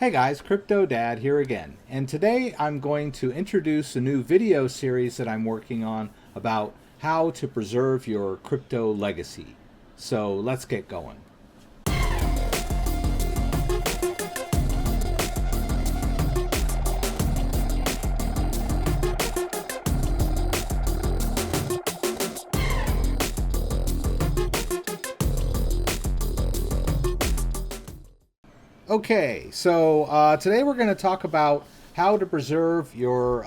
Hey guys, Cryptodad here again, and today I'm going to introduce a new video series that I'm working on about how to preserve your crypto legacy. So let's get going. Okay, so today we're going to talk about how to preserve your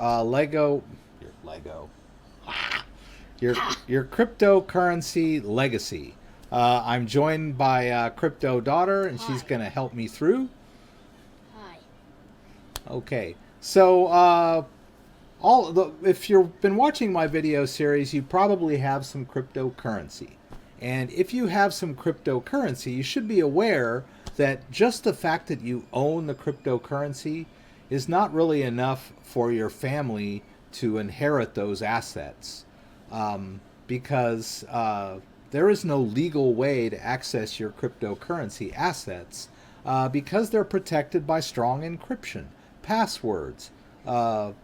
your your cryptocurrency legacy. I'm joined by Crypto Daughter, and she's Hi. going to help me through. Hi. Okay, so if you've been watching my video series, you probably have some cryptocurrency. And if you have some cryptocurrency, you should be aware that just the fact that you own the cryptocurrency is not really enough for your family to inherit those assets. Because there is no legal way to access your cryptocurrency assets because they're protected by strong encryption, passwords,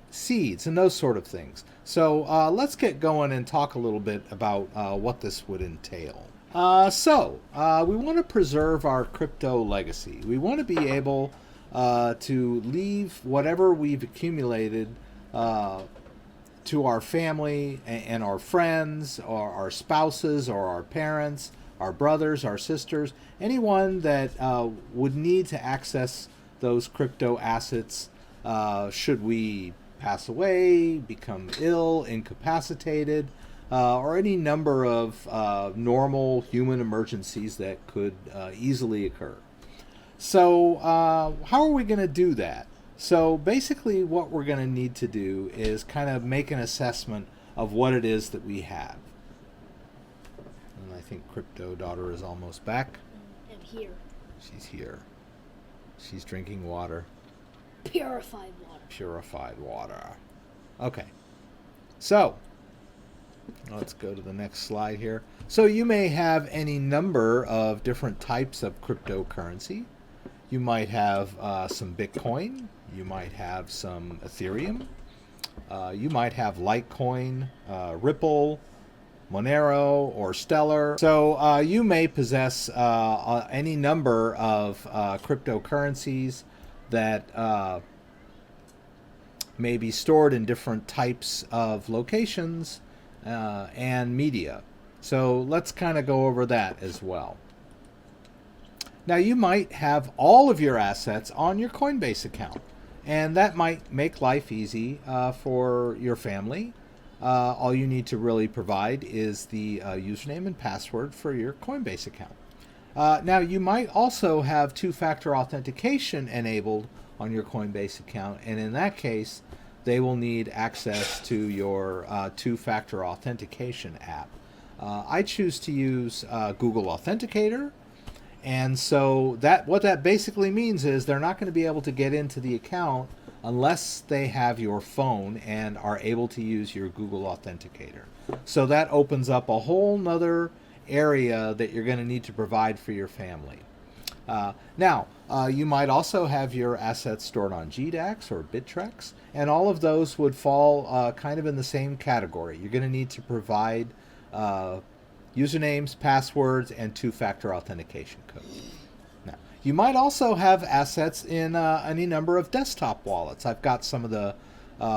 seeds, and those sort of things. So let's get going and talk a little bit about what this would entail. We want to preserve our crypto legacy. We want to be able to leave whatever we've accumulated to our family and our friends, or our spouses, or our parents, our brothers, our sisters, anyone that would need to access those crypto assets should we pass away, become ill, incapacitated, or any number of normal human emergencies that could easily occur. So, how are we going to do that? So, basically, what we're going to need to do is kind of make an assessment of what it is that we have. And I think Crypto Daughter is almost back. I'm here. She's here. She's drinking water. Purified water. Purified water. Okay. So, let's go to the next slide here. So you may have any number of different types of cryptocurrency. You might have some Bitcoin. You might have some Ethereum. You might have Litecoin, Ripple, Monero, or Stellar. So you may possess any number of cryptocurrencies that may be stored in different types of locations and media. So let's kind of go over that as well. Now you might have all of your assets on your Coinbase account, and that might make life easy for your family. All you need to really provide is the username and password for your Coinbase account. Now you might also have two-factor authentication enabled on your Coinbase account, and in that case they will need access to your two-factor authentication app. I choose to use Google Authenticator, and so what that basically means is they're not going to be able to get into the account unless they have your phone and are able to use your Google Authenticator. So that opens up a whole nother area that you're going to need to provide for your family. Now, you might also have your assets stored on GDAX or Bittrex, and all of those would fall kind of in the same category. You're going to need to provide usernames, passwords, and two-factor authentication codes. Now, you might also have assets in any number of desktop wallets. I've got some of the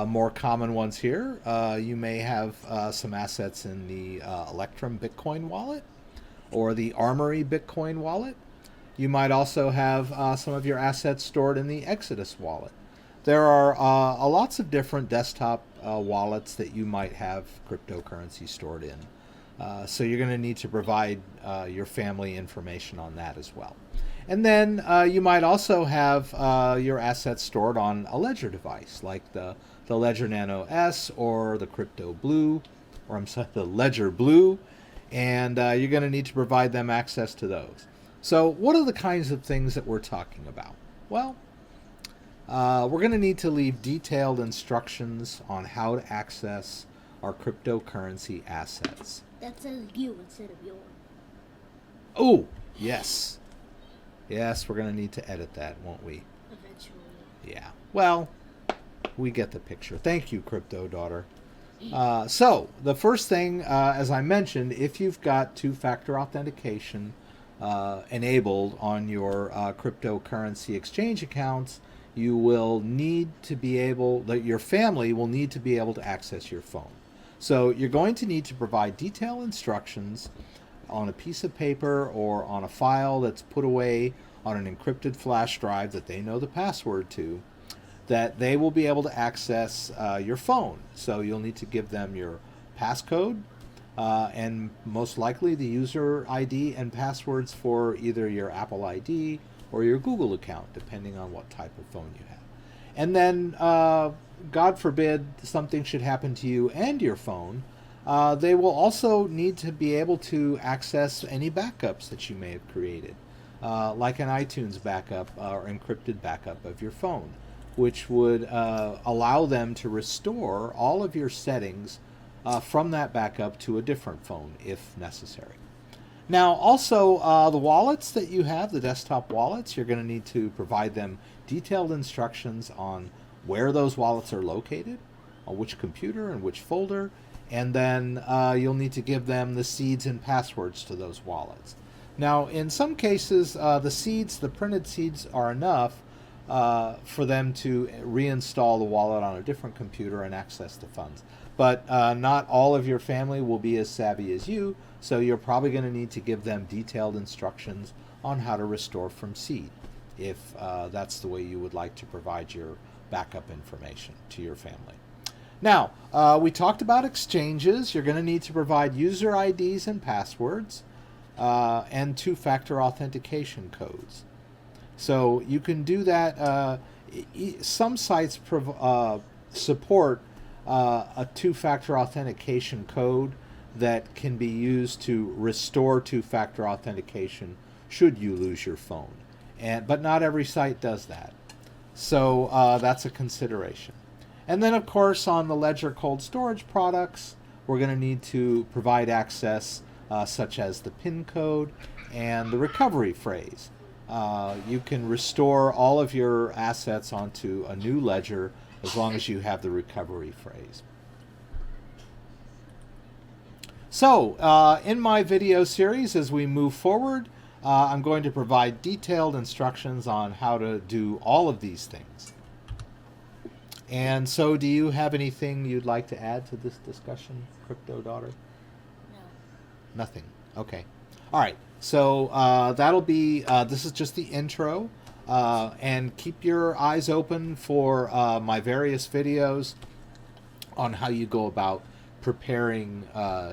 more common ones here. You may have some assets in the Electrum Bitcoin wallet or the Armory Bitcoin wallet. You might also have some of your assets stored in the Exodus wallet. There are lots of different desktop wallets that you might have cryptocurrency stored in. So you're going to need to provide your family information on that as well. And then you might also have your assets stored on a Ledger device, like the Ledger Nano S or the Crypto Blue, or I'm sorry, the Ledger Blue, and you're going to need to provide them access to those. So what are the kinds of things that we're talking about? Well, we're going to need to leave detailed instructions on how to access our cryptocurrency assets. That says you instead of your. Oh, yes. Yes, we're going to need to edit that, won't we? Okay. eventually. Yeah. Well, we get the picture. Thank you, Crypto Daughter. So, the first thing, as I mentioned, if you've got two-factor authentication enabled on your cryptocurrency exchange accounts, you will need to be able, that your family will need to be able to access your phone. So, you're going to need to provide detailed instructions on a piece of paper or on a file that's put away on an encrypted flash drive that they know the password to, that they will be able to access your phone. So you'll need to give them your passcode and most likely the user ID and passwords for either your Apple ID or your Google account, depending on what type of phone you have. And then, God forbid, something should happen to you and your phone, they will also need to be able to access any backups that you may have created, like an iTunes backup or encrypted backup of your phone, which would allow them to restore all of your settings from that backup to a different phone if necessary. Now, also, the wallets that you have, the desktop wallets, you're going to need to provide them detailed instructions on where those wallets are located, on which computer and which folder, and then you'll need to give them the seeds and passwords to those wallets. Now, in some cases, the printed seeds are enough for them to reinstall the wallet on a different computer and access the funds. But not all of your family will be as savvy as you, so you're probably going to need to give them detailed instructions on how to restore from seed, if that's the way you would like to provide your backup information to your family. Now, we talked about exchanges. You're going to need to provide user IDs and passwords and two-factor authentication codes. So you can do that. Some sites support a two-factor authentication code that can be used to restore two-factor authentication should you lose your phone. But not every site does that. So that's a consideration. And then, of course, on the Ledger cold storage products, we're going to need to provide access such as the PIN code and the recovery phrase. You can restore all of your assets onto a new ledger as long as you have the recovery phrase. So, in my video series, as we move forward, I'm going to provide detailed instructions on how to do all of these things. And so, do you have anything you'd like to add to this discussion, Crypto Daughter? No. Nothing. Okay. All right. So that'll be, this is just the intro. And keep your eyes open for my various videos on how you go about preparing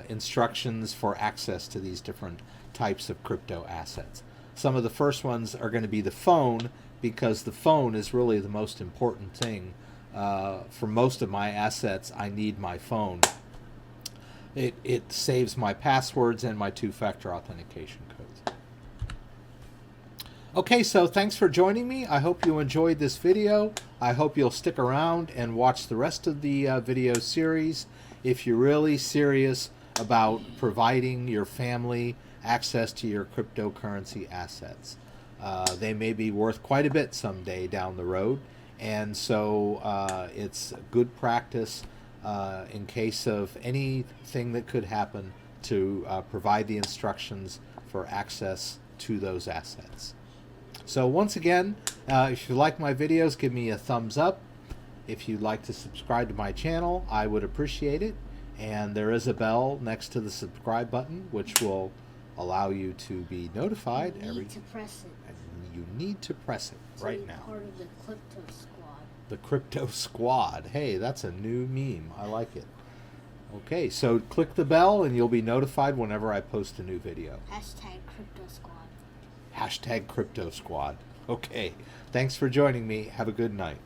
instructions for access to these different types of crypto assets. Some of the first ones are going to be the phone, because the phone is really the most important thing. For most of my assets, I need my phone. It saves my passwords and my two-factor authentication codes. Okay, so thanks for joining me. I hope you enjoyed this video. I hope you'll stick around and watch the rest of the video series if you're really serious about providing your family access to your cryptocurrency assets. They may be worth quite a bit someday down the road, and so it's good practice in case of anything that could happen to provide the instructions for access to those assets. So once again, if you like my videos, give me a thumbs up. If you'd like to subscribe to my channel, I would appreciate it. And there is a bell next to the subscribe button, which will allow you to be notified You need to press it. You need to press it right now. Part of the Crypto Squad. The Crypto Squad. Hey, that's a new meme. I like it. Okay, so click the bell and you'll be notified whenever I post a new video. Hashtag Crypto Squad. Hashtag Crypto Squad. Okay, thanks for joining me. Have a good night.